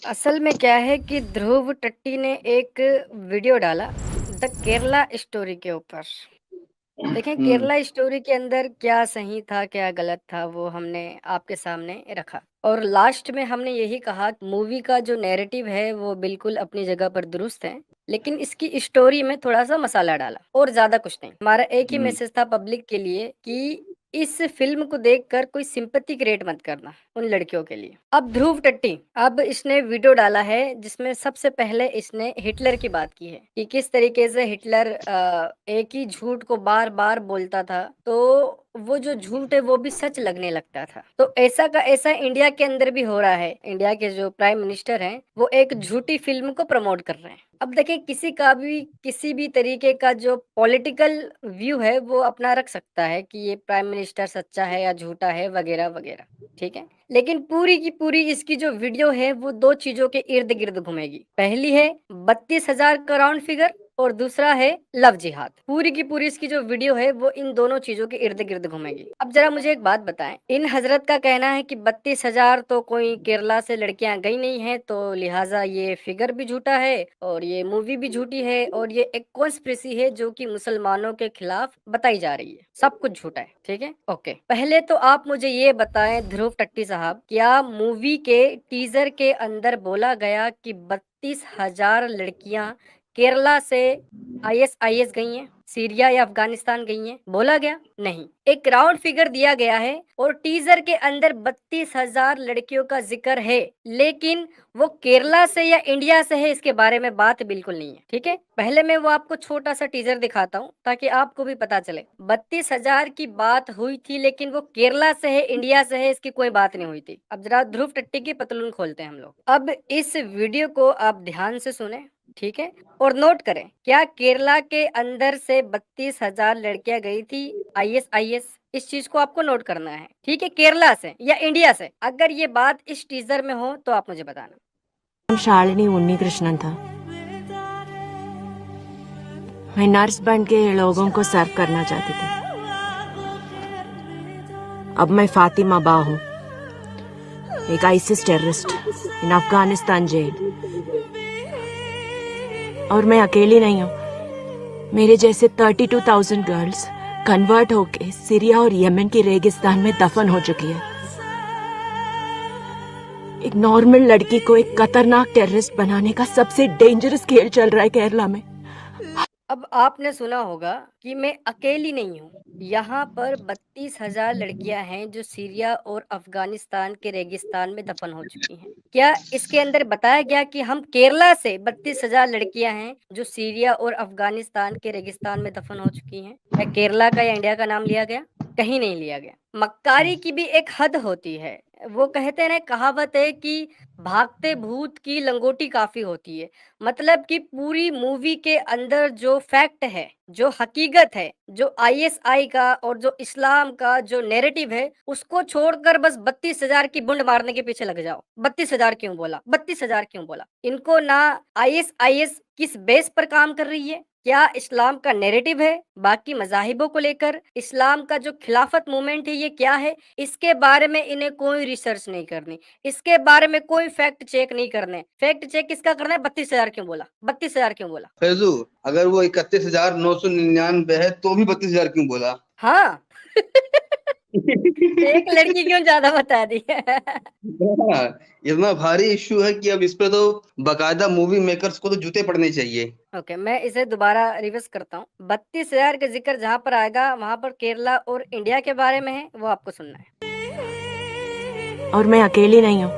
असल में क्या है कि ध्रुव टट्टी ने एक वीडियो डाला द केरला स्टोरी के ऊपर। देखें हुँ, केरला स्टोरी के अंदर क्या सही था, क्या गलत था वो हमने आपके सामने रखा। और लास्ट में हमने यही कहा मूवी का जो नैरेटिव है वो बिल्कुल अपनी जगह पर दुरुस्त है, लेकिन इसकी स्टोरी में थोड़ा-सा मसाला डाला और ज़्यादा कुछ नहीं। हमारा एक ही हुँ, मैसेज था पब्लिक के लिए कि इस फ़िल्म को देखकर कोई सिम्पैथी क्रिएट मत करना उन लड़कियों के लिए। अब ध्रुव टट्टी अब इसने वीडियो डाला है जिसमें सबसे पहले इसने हिटलर की बात की है कि किस तरीके से हिटलर एक ही झूठ को बार-बार बोलता था, तो वो जो झूठ है वो भी सच लगने लगता था। तो ऐसा का ऐसा इंडिया के अंदर भी हो रहा है। इंडिया के जो प्राइम मिनिस्टर हैं, वो एक झूठी फ़िल्म को प्रमोट कर रहे हैं। अब देखिए किसी भी तरीके का जो पॉलिटिकल व्यू है वो अपना रख सकता है कि ये प्राइम मिनिस्टर सच्चा है या झूठा है वगैरह-वगैरह, ठीक है? लेकिन पूरी की पूरी इसकी जो वीडियो है वो 2 चीज़ों के इर्द-गिर्द घूमेगी। पहली है 32,000 का राउंड फिगर और दूसरा है लव जिहाद। पूरी की पूरी इसकी जो वीडियो है वो इन दोनों चीज़ों के इर्द-गिर्द घूमेगी। अब ज़रा मुझे एक बात बताएँ, इन हज़रत का कहना है कि 32,000 तो कोई केरला से लड़कियाँ गई नहीं हैं, तो लिहाज़ा ये फिगर भी झूठा है और ये मूवी भी झूठी है और ये एक कॉन्स्पिरेसी है जो कि मुसलमानों के खिलाफ बताई जा रही है। सब कुछ झूठा है, ठीक है? ओके। पहले तो आप मुझे ये बताएँ ध्रुव टट्टी साहब, क्या मूवी के टीज़र के अंदर बोला गया कि 32,000 लड़कियाँ केरला से आईएसआईएस गई हैं, सीरिया या अफ़गानिस्तान गई हैं, बोला गया? नहीं। एक राउंड फिगर दिया गया है और टीज़र के अंदर 32,000 लड़कियों का ज़िक्र है, लेकिन वो केरला से या इंडिया से है इसके बारे में बात बिल्कुल नहीं है, ठीक है? पहले मैं वो आपको छोटा-सा टीज़र दिखाता हूँ ताकि आपको भी पता चले। 32,000 की बात हुई थी लेकिन वो केरला से है, इंडिया से है इसकी कोई बात नहीं हुई थी। अब ज़रा ध्रुव टट्टी की पतलून खोलते हैं हम लोग। अब इस वीडियो को आप ध्यान से सुनें, ठीक है? और नोट करें, क्या केरला के अंदर से 32,000 लड़कियाँ गई थी आईएसआईएस? इस चीज़ को आपको नोट करना है, ठीक है? केरला से या इंडिया से? अगर ये बात इस टीज़र में हो तो आप मुझे बताना। शालिनी उन्नीकृष्णन था। मैं नर्स बन के लोगों को सर्व करना चाहती थी। अब मैं फातिमा बा हूँ, एक ISIS terrorist in Afghanistan jail. और मैं अकेली नहीं हूँ। मेरे जैसे 32,000 गर्ल्स कन्वर्ट होके सीरिया और यमन की रेगिस्तान में दफन हो चुकी है। एक नॉर्मल लड़की को एक खतरनाक टेररिस्ट बनाने का सबसे डेंजरस खेल चल रहा है केरला में। अब आपने सुना होगा कि मैं अकेली नहीं हूँ। यहाँ पर 32,000 लड़कियाँ हैं जो सीरिया और अफ़गानिस्तान के रेगिस्तान में दफ़न हो चुकी हैं। क्या इसके अंदर बताया गया कि हम केरला से 32,000 लड़कियाँ हैं जो सीरिया और अफ़गानिस्तान के रेगिस्तान में दफ़न हो चुकी हैं? क्या केरला का या इंडिया का नाम लिया गया? कहीं नहीं लिया गया। मक्कारी की भी एक हद होती है। वो कहते हैं ना, कहावत है कि भागते भूत की लंगोटी काफ़ी होती है। मतलब कि पूरी मूवी के अंदर जो फैक्ट है, जो हकीकत है, जो आईएसआई का और जो इस्लाम का जो नैरेटिव है, उसको छोड़कर बस 32,000 की बूंद मारने के पीछे लग जाओ। 32,000 क्यों बोला? 32,000 क्यों बोला? इनको ना आईएसआईएस किस बेस पर काम कर रही है? क्या इस्लाम का नैरेटिव है? बाकी मज़ाहिबों को लेकर इस्लाम का जो खिलाफत मूवमेंट है ये क्या है? इसके बारे में इन्हें कोई रिसर्च नहीं करनी। इसके बारे में कोई फैक्ट चेक नहीं करने। फैक्ट चेक किसका करना है? 32,000 क्यों बोला? 32,000 क्यों बोला? फैज़ू अगर वो 31,999 है तो भी 32,000 क्यों बोला? हाँ। एक लड़की क्यों ज़्यादा बता दी? हाँ, इतना भारी इश्यू है कि अब इस पे तो बाकायदा मूवी मेकर्स को तो जूते पड़ने चाहिए। ओके, मैं इसे दोबारा रिवर्स करता हूँ। 32,000 का ज़िक्र जहाँ पर आएगा, वहाँ पर केरला और इंडिया के बारे में है, वो आपको सुनना है। और मैं अकेली नहीं हूँ।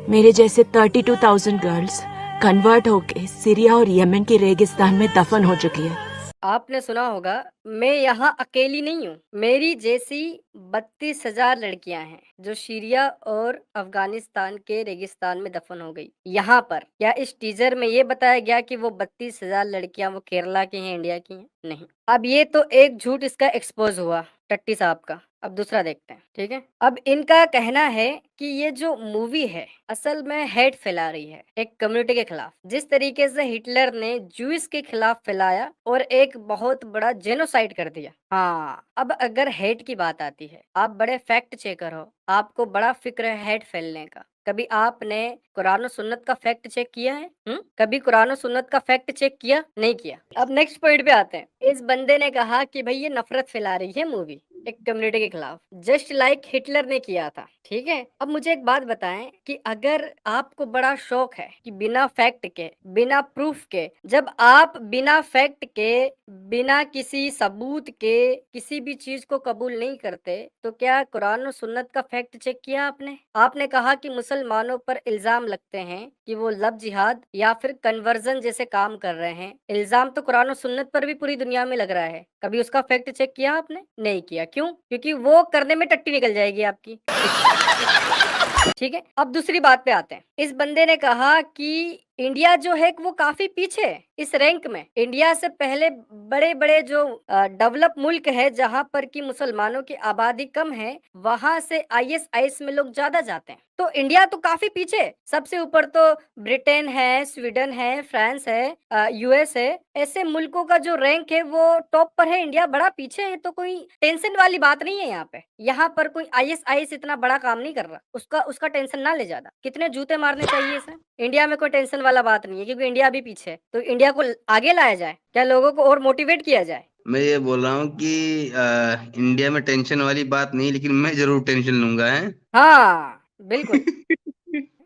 मेरे जैसे 32,000 गर्ल्स कन्वर्ट होके सीरिया और यमन की रेगिस्तान में दफन हो चुकी है। आपने सुना होगा, मैं यहाँ अकेली नहीं हूँ। मेरी जैसी 32,000 लड़कियां हैं जो सीरिया और अफगानिस्तान के रेगिस्तान में दफन हो गई। यहाँ पर क्या इस टीजर में ये बताया गया कि वो 32,000 लड़कियां वो केरला की हैं, इंडिया की हैं? नहीं। अब ये तो एक झूठ इसका एक्सपोज हुआ टट्टी साहब का। अब दूसरा देखते हैं, ठीक है? अब इनका कहना है कि ये जो मूवी है असल में हेट फैला रही है एक कम्युनिटी के खिलाफ, जिस तरीके से हिटलर ने ज्यूस के खिलाफ फैलाया और एक बहुत बड़ा जेनोसाइड कर दिया। हाँ, अब अगर हेट की बात आती है, आप बड़े फैक्ट चेकर हो, आपको बड़ा फिक्र है हेट फैलने का, कभी आपने कुरान और सुन्नत का फैक्ट चेक किया है? कभी कुरान और सुन्नत का फैक्ट चेक किया? नहीं किया। अब नेक्स्ट पॉइंट पे आते हैं। इस बंदे ने कहा कि भाई ये नफरत फैला रही है मूवी एक कम्युनिटी के खिलाफ, जस्ट लाइक हिटलर ने किया था। ठीक है, अब मुझे एक बात बताएं कि अगर आपको बड़ा शौक है कि बिना फैक्ट के, बिना प्रूफ के, जब आप बिना फैक्ट के, बिना किसी सबूत के किसी भी चीज को कबूल नहीं करते, तो क्या कुरान और सुन्नत का फैक्ट चेक किया आपने? आपने कहा कि मुसलमानों पर इल्जाम लगते हैं कि वो लव जिहाद या फिर कन्वर्जन जैसे काम कर रहे हैं। इल्जाम तो कुरान और सुन्नत पर भी पूरी दुनिया में लग रहा है। कभी उसका फैक्ट चेक किया आपने? नहीं किया। क्यों? क्योंकि वो करने में टट्टी निकल जाएगी आपकी। ठीक है, अब दूसरी बात पे आते हैं। इस बंदे ने कहा कि इंडिया जो है वो काफी पीछे है इस रैंक में। इंडिया से पहले बड़े बड़े जो डेवलप मुल्क है जहां पर की मुसलमानों की आबादी कम है, वहां से आईएसआईएस में लोग ज्यादा जाते हैं। तो इंडिया तो काफी पीछे है। सबसे ऊपर तो ब्रिटेन है, स्वीडन है, फ्रांस है, यूएस है। ऐसे मुल्कों का जो रैंक है वो टॉप पर है, इंडिया बड़ा पीछे है। तो कोई टेंशन वाली बात नहीं है यहाँ पे। यहाँ पर कोई आईएसआईएस इतना बड़ा काम नहीं कर रहा, उसका उसका टेंशन ना ले ज्यादा। कितने जूते मारने चाहिए इसे? इंडिया में कोई टेंशन वाला बात नहीं है, क्योंकि इंडिया अभी पीछे है। तो इंडिया को आगे लाया जाए, क्या लोगों को और मोटिवेट किया जाए? मैं ये बोल रहा हूँ कि इंडिया में टेंशन वाली बात नहीं, लेकिन मैं जरूर टेंशन लूंगा है। हाँ, बिल्कुल।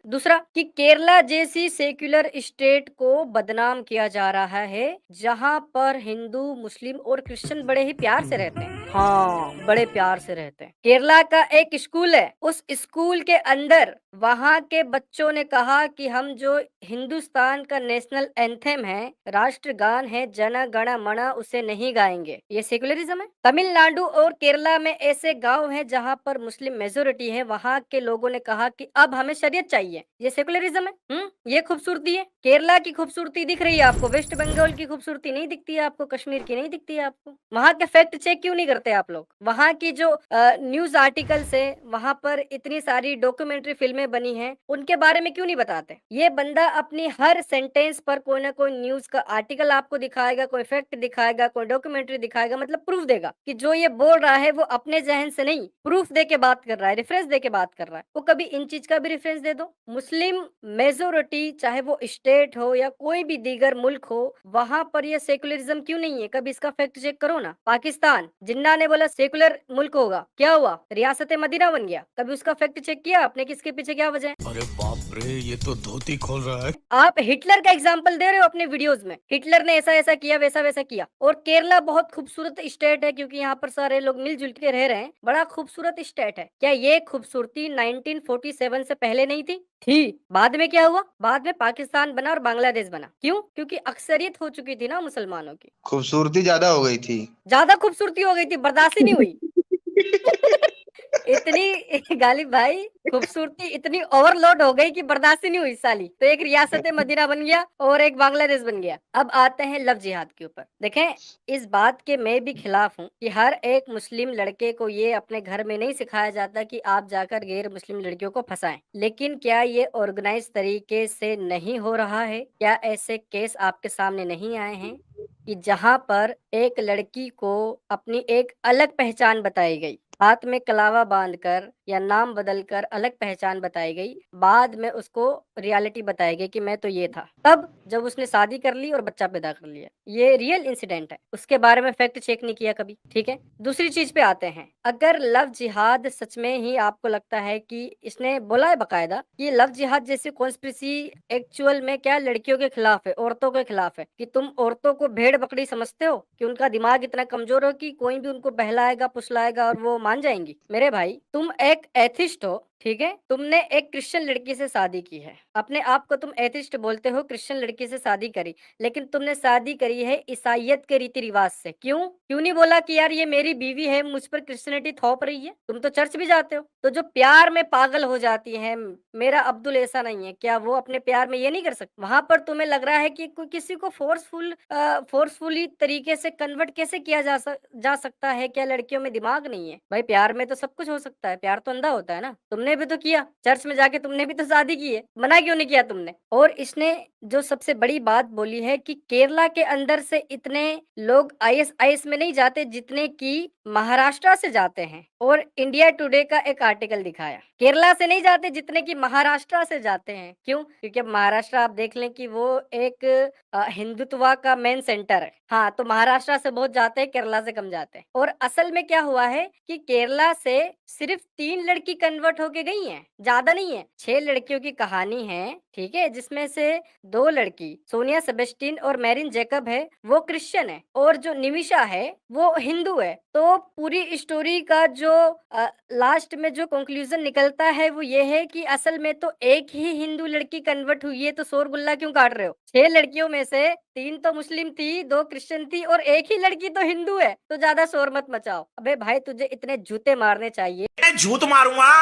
दूसरा कि केरला जैसी सेक्युलर स्टेट को बदनाम किया जा रहा है, जहां पर हिंदू, मुस्लिम और क्रिश्चियन बड़े ही प्यार से रहते हैं। हाँ, बड़े प्यार से रहते हैं। केरला का एक स्कूल है, उस स्कूल के अंदर वहां के बच्चों ने कहा कि हम जो हिंदुस्तान का नेशनल एंथम है, राष्ट्रगान है, जन गण मन, उसे नहीं गाएंगे। ये सेक्युलरिज्म है। तमिलनाडु और केरला में ऐसे गांव हैं जहां पर मुस्लिम मेजोरिटी है, वहां के लोगों ने कहा कि अब हमें शरीयत चाहिए। ये सेकुलरिज्म है। ये खूबसूरती है। केरला की खूबसूरती दिख रही है आपको, वेस्ट बंगाल की खूबसूरती नहीं दिखती है आपको, कश्मीर की नहीं दिखती है आपको। वहां के फैक्ट चेक क्यों नहीं करते आप लोग? वहां की जो न्यूज आर्टिकल्स है, वहां पर इतनी सारी डॉक्यूमेंट्री फिल्में बनी हैं, उनके बारे में क्यों नहीं बताते? ये बंदा अपनी हर सेंटेंस पर कोई ना कोई न्यूज का आर्टिकल आपको दिखाएगा, कोई फैक्ट दिखाएगा, कोई डॉक्यूमेंट्री दिखाएगा, मतलब प्रूफ देगा कि जो ये बोल रहा है वो अपने जहन से नहीं, प्रूफ दे के बात कर रहा है, रेफरेंस दे के बात कर रहा है। वो कभी इन चीज का भी रेफरेंस दे दो। मुस्लिम मेजोरिटी, चाहे वो स्टेट हो या कोई भी दीगर मुल्क हो, वहां पर ये सेकुलरिज्म क्यों नहीं है? कभी इसका फैक्ट चेक करो ना। पाकिस्तान, जिन्ना ने बोला सेकुलर मुल्क होगा, क्या हुआ? रियासत मदीना बन गया। कभी उसका फैक्ट चेक किया आपने कि इसके पीछे क्या वजह है? अरे बाप रे, ये तो धोती खोल रहा है। आप हिटलर का एग्जाम्पल दे रहे हो अपने वीडियोस में, हिटलर ने ऐसा ऐसा किया, वैसा वैसा किया। और केरला बहुत खूबसूरत स्टेट है, क्योंकि यहाँ पर सारे लोग मिलजुल के रह रहे हैं, बड़ा खूबसूरत स्टेट है। क्या ये खूबसूरती 1947 से पहले नहीं थी? थी। बाद में क्या हुआ? बाद में पाकिस्तान बना और बांग्लादेश बना। क्यों? क्योंकि अक्सरियत हो चुकी थी ना मुसलमानों की। खूबसूरती ज्यादा हो गई थी। ज्यादा खूबसूरती हो गई थी, बर्दाश्त ही नहीं हुई। इतनी गालिब भाई, खूबसूरती इतनी ओवरलोड हो गई कि बर्दाश्त ही नहीं हुई साली। तो एक रियासत मदीना बन गया और एक बांग्लादेश बन गया। अब आते हैं लव जिहाद के ऊपर। देखें, इस बात के मैं भी खिलाफ हूँ कि हर एक मुस्लिम लड़के को ये अपने घर में नहीं सिखाया जाता कि आप जाकर गैर मुस्लिम लड़कियों को फंसाएं। लेकिन क्या ये ऑर्गेनाइज तरीके से नहीं हो रहा है? क्या ऐसे केस आपके सामने नहीं आए हैं कि जहां पर एक लड़की को अपनी एक अलग पहचान बताई गई, हाथ में कलावा बांधकर या नाम बदलकर अलग पहचान बताई गई, बाद में उसको रियलिटी बताई गई कि मैं तो ये था, तब जब उसने शादी कर ली और बच्चा पैदा कर लिया। ये रियल इंसिडेंट है, उसके बारे में फैक्ट चेक नहीं किया कभी। ठीक है, दूसरी चीज पे आते हैं। अगर लव जिहाद सच में ही आपको लगता है कि इसने बोला है बकायदा कि लव जिहाद जैसी कॉन्स्पिरेसी एक्चुअल में क्या लड़कियों के खिलाफ है, औरतों के खिलाफ है, कि तुम औरतों को भेड़ बकरी समझते हो, कि उनका दिमाग इतना कमजोर हो कि कोई भी उनको बहलाएगा फुसलाएगा और वो मान जाएंगी? मेरे भाई, तुम एक एथिस्ट हो, ठीक है, तुमने एक क्रिश्चियन लड़की से शादी की है, अपने आप को तुम एथिस्ट बोलते हो, क्रिश्चियन लड़की से शादी करी, लेकिन तुमने शादी करी है ईसाइयत के रीति रिवाज से। क्यों क्यों नहीं बोला कि यार ये मेरी बीवी है, मुझ पर क्रिश्चियनिटी थोप रही है? तुम तो चर्च भी जाते हो। तो जो प्यार में पागल हो जाती है, मेरा अब्दुल ऐसा नहीं है, क्या वो अपने प्यार में ये नहीं कर सकती? वहां पर तुम्हें लग रहा है कि कोई किसी को फोर्सफुली तरीके से कन्वर्ट कैसे किया जा सकता है? क्या लड़कियों में दिमाग नहीं है? भाई प्यार में तो सब कुछ हो सकता है, प्यार तो अंधा होता है ना। तुमने भी तो किया, चर्च में जाके तुमने भी तो शादी की है, मना क्यों नहीं किया तुमने? और इसने जो सबसे बड़ी बात बोली है कि केरला के अंदर से इतने लोग आईएसआईएस में नहीं जाते जितने की महाराष्ट्र से जाते हैं, और इंडिया टुडे का एक आर्टिकल दिखाया। केरला से नहीं जाते जितने कि महाराष्ट्र से जाते हैं। क्यों? क्योंकि अब महाराष्ट्र आप देख लें कि वो एक हिंदुत्व का मेन सेंटर है। हाँ, तो महाराष्ट्र से बहुत जाते हैं, केरला से कम जाते हैं। और असल में क्या हुआ है कि केरला से सिर्फ 3 लड़की कन्वर्ट होके गई हैं, ज्यादा नहीं है। 6 लड़कियों की कहानी है, ठीक है, जिसमें से 2 लड़की सोनिया सेबेस्टिन और मैरिन जैकब है, वो क्रिश्चियन है, और जो निमिषा है वो हिंदू है। तो पूरी स्टोरी का जो लास्ट में जो कंक्लूजन निकलता है वो ये है कि असल में तो एक ही हिंदू लड़की कन्वर्ट हुई है, तो शोरगुल्ला क्यों काट रहे हो? 6 लड़कियों में से 3 तो मुस्लिम थी, 2 क्रिश्चियन थी और एक ही लड़की तो हिंदू है, तो ज्यादा शोर मत मचाओ। अबे भाई, तुझे इतने जूते मारने चाहिए। झूठ मारूंगा,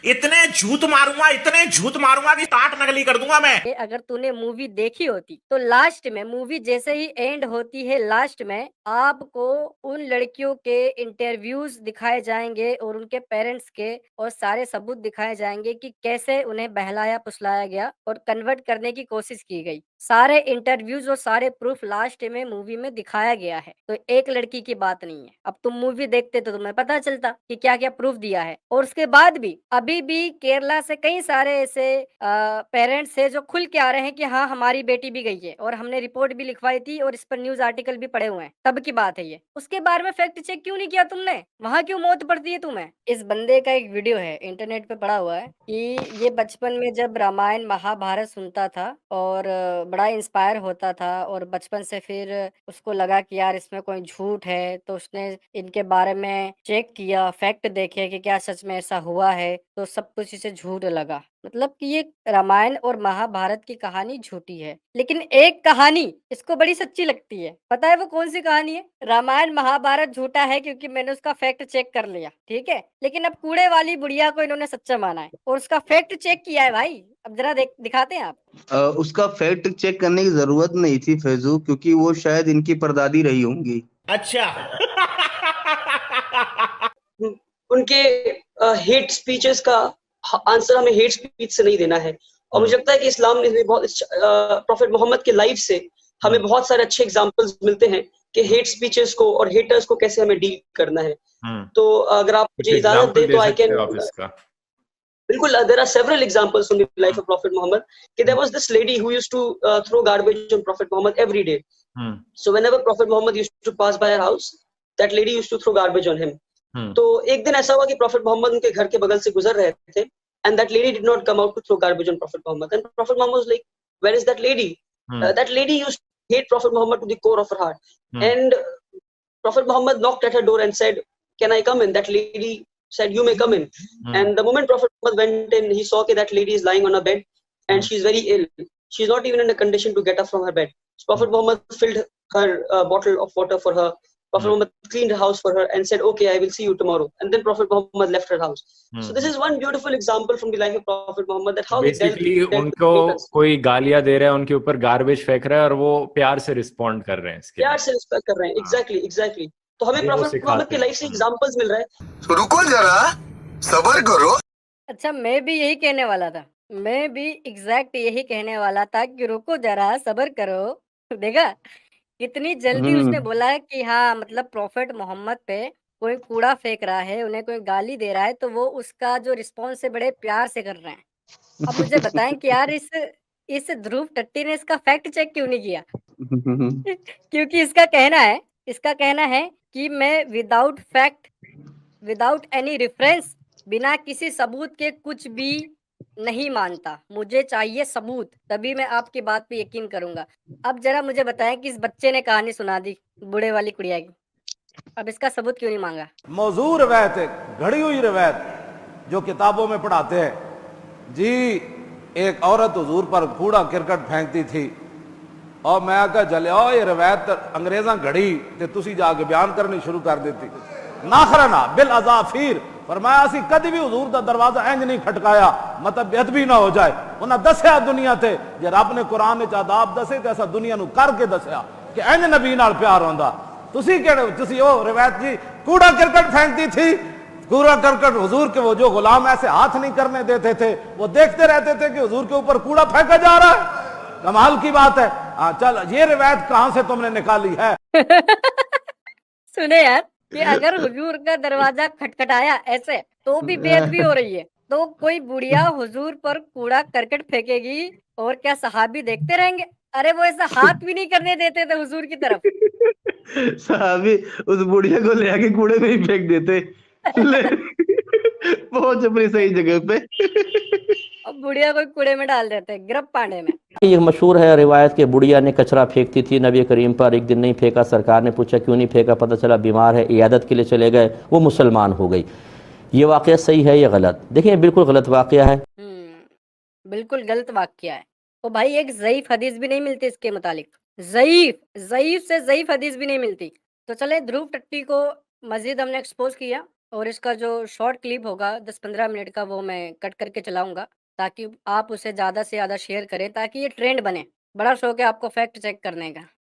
इतने झूठ मारूंगा, इतने झूठ मारूंगा कि टाट नकली कर दूंगा मैं। अगर तूने मूवी देखी होती तो लास्ट में मूवी जैसे ही एंड होती है, लास्ट में आपको उन लड़कियों के इंटरव्यूज दिखाए जाएंगे और उनके पेरेंट्स के, और सारे सबूत दिखाए जाएंगे कि कैसे उन्हें बहलाया फुसलाया गया और कन्वर्ट करने की कोशिश की गई। सारे इंटरव्यूज और सारे प्रूफ लास्ट में मूवी में दिखाया गया है। तो एक लड़की की बात नहीं है। अब तुम मूवी देखते तो तुम्हें पता चलता कि क्या क्या प्रूफ दिया है। और उसके बाद भी अभी भी केरला से कई सारे ऐसे पेरेंट्स है जो खुल के आ रहे हैं कि हाँ, हमारी बेटी भी गई है और हमने रिपोर्ट भी लिखवाई थी और इस पर न्यूज आर्टिकल भी पड़े हुए हैं। तब की बात है ये। उसके बारे में फैक्ट चेक क्यों नहीं किया तुमने? वहाँ क्यों मौत पड़ती है तुम्हें? इस बंदे का एक वीडियो है, इंटरनेट पे पड़ा हुआ है, कि ये बचपन में जब रामायण महाभारत सुनता था और बड़ा इंस्पायर होता था, और बचपन से फिर उसको लगा कि यार इसमें कोई झूठ है, तो उसने इनके बारे में चेक किया, फैक्ट देखे कि क्या सच में ऐसा हुआ है, तो सब कुछ इसे झूठ लगा। मतलब कि ये रामायण और महाभारत की कहानी झूठी है, लेकिन एक कहानी इसको बड़ी सच्ची लगती है। पता है वो कौन सी कहानी है? रामायण महाभारत झूठा है क्योंकि मैंने उसका फैक्ट चेक कर लिया, ठीक है, लेकिन अब कूड़े वाली बुढ़िया को इन्होंने सच्चा माना है और उसका फैक्ट चेक किया है भाई। अब जरा दिखाते हैं आप। उसका फैक्ट चेक करने की जरूरत नहीं थी फैजू, क्योंकि वो शायद इनकी परदादी रही होंगी। अच्छा। उनके हेट स्पीचेस का आंसर हमें हेट स्पीच से नहीं देना है। और मुझे लगता है कि इस्लाम ने बहुत प्रॉफेट मोहम्मद के लाइफ से हमें बहुत सारे अच्छे एग्जांपल्स मिलते हैं कि हेट स्पीचेस को और हेटर्स को कैसे हमें डील करना है। तो अगर आप मुझे इजाजत दें तो आई कैन बिल्कुल, there are several examples from the life of Prophet Muhammad. There was this lady who used to throw garbage on Prophet Muhammad every day. So whenever Prophet Muhammad used to pass by her house, that lady used to throw garbage on him. तो एक दिन ऐसा हुआ कि Prophet Muhammad उनके घर के बगल से गुजर रहे थे, and that lady did not come out to throw garbage on Prophet Muhammad. And Prophet Muhammad was like, "Where is that lady?" That lady used to hate Prophet Muhammad to the core of her heart. And Prophet Muhammad knocked at her door and said, "Can I come in?" That lady said, "You may come in." And the moment Prophet Muhammad went in, he saw that lady is lying on a bed and she's very ill. She's not even in a condition to get up from her bed. So Prophet Muhammad filled her bottle of water for her. Prophet Muhammad cleaned her house for her and said, "Okay, I will see you tomorrow." And then Prophet Muhammad left her house. So this is one beautiful example from the life of Prophet Muhammad, that how basically उनको कोई गालियां दे रहा है, उनके ऊपर garbage फेंक रहा है और वो प्यार से रिस्पॉन्ड कर रहे हैं, इसके प्यार से रिस्पेक्ट कर रहे हैं। एग्जैक्टली। तो हमें प्रॉफेट मोहम्मद की लाइफ से एग्जांपल्स मिल रहा है। तो रुको जरा, सब्र करो। अच्छा, मैं भी यही कहने वाला था, मैं भी एग्जैक्ट यही कहने वाला था कि रुको जरा, सब्र करो। देखा कितनी जल्दी उसने बोला कि हाँ, मतलब प्रॉफेट मोहम्मद पे कोई कूड़ा फेंक रहा है, उन्हें कोई गाली दे रहा है, तो वो उसका जो रिस्पॉन्स है बड़े प्यार से कर रहे हैं। अब मुझे बताएं कि यार इस ध्रुव टट्टी ने इसका फैक्ट चेक क्यों नहीं किया? क्योंकि इसका कहना है कि मैं without fact, without any reference, बिना किसी सबूत के कुछ भी नहीं मानता। मुझे चाहिए सबूत, तभी मैं आपकी बात पे यकीन करूंगा। अब जरा मुझे बताएं कि इस बच्चे ने कहानी सुना दी बूढ़े वाली कुड़िया की, अब इसका सबूत क्यों नहीं मांगा? मौजूद रवायत है, घड़ी हुई रवायत जो किताबों में पढ़ाते हैं जी। एक औरत हुजूर पर कूड़ा किरकट फेंकती थी और मैं आकर चले आओ, ये रवायत अंग्रेजा घड़ी ते तुसी जाके बयान करनी शुरू कर देती। नाखरना बिल अजाफिर फरमाया, असी कभी भी हुजूर दा दरवाजा इंज नहीं खटकाया मतलब बेहद भी ना हो जाए। उन्हें दसिया दुनिया ते जे रब ने कुरान विच आदाब दसे ते ऐसा दुनिया नू करके दसिया कि इंज नबी नाल प्यार होंदा। तुसी केड़े तुसी ओ रवायत जी कूड़ा किरकट फेंकती थी, कूड़ा करकट हुजूर के वो जो गुलाम ऐसे हाथ नहीं करने देते थे, वो देखते रहते थे कि हुजूर के ऊपर कूड़ा फेंका जा रहा है। कमाल की बात है। चल, ये रिवायत कहां से तुमने निकाली है? सुने यार, कि अगर हुजूर का दरवाजा खटखटाया ऐसे तो भी बेअदबी हो रही है, तो कोई बुढ़िया हुजूर पर कूड़ा करकट फेंकेगी और क्या सहाबी देखते रहेंगे? अरे वो ऐसा हाथ भी नहीं करने देते थे हुजूर की तरफ। साहबी उस बुढ़िया को ले आके कूड़े में ही फेंक देते। ले पहुंच अपनी सही जगह पे। और बुढ़िया को कूड़े में डाल देते, गिरफ्त पांडे में। ये मशहूर है रिवायत कि बुढ़िया ने कचरा फेंकती थी नबी करीम पर, एक दिन नहीं फेंका, सरकार ने पूछा क्यों नहीं फेंका, पता चला बीमार है, इयादत के लिए चले गए, वो मुसलमान हो गई। ये वाक़या सही है या गलत? देखिए बिल्कुल गलत वाक़या है। बिल्कुल गलत वाक़या है। तो भाई एक ज़ईफ़ हदीस भी नहीं मिलती इसके मुतालिक। ज़ईफ़ से ज़ईफ़ हदीस भी नहीं मिलती। तो चले ध्रुव टट्टी को मज़ीद हमने एक्सपोज़ किया और इसका जो शॉर्ट क्लिप होगा 10-15 मिनट का वो मैं कट करके चलाऊँगा ताकि आप उसे ज़्यादा से ज़्यादा शेयर करें ताकि ये ट्रेंड बने। बड़ा शौक है आपको फैक्ट चेक करने का।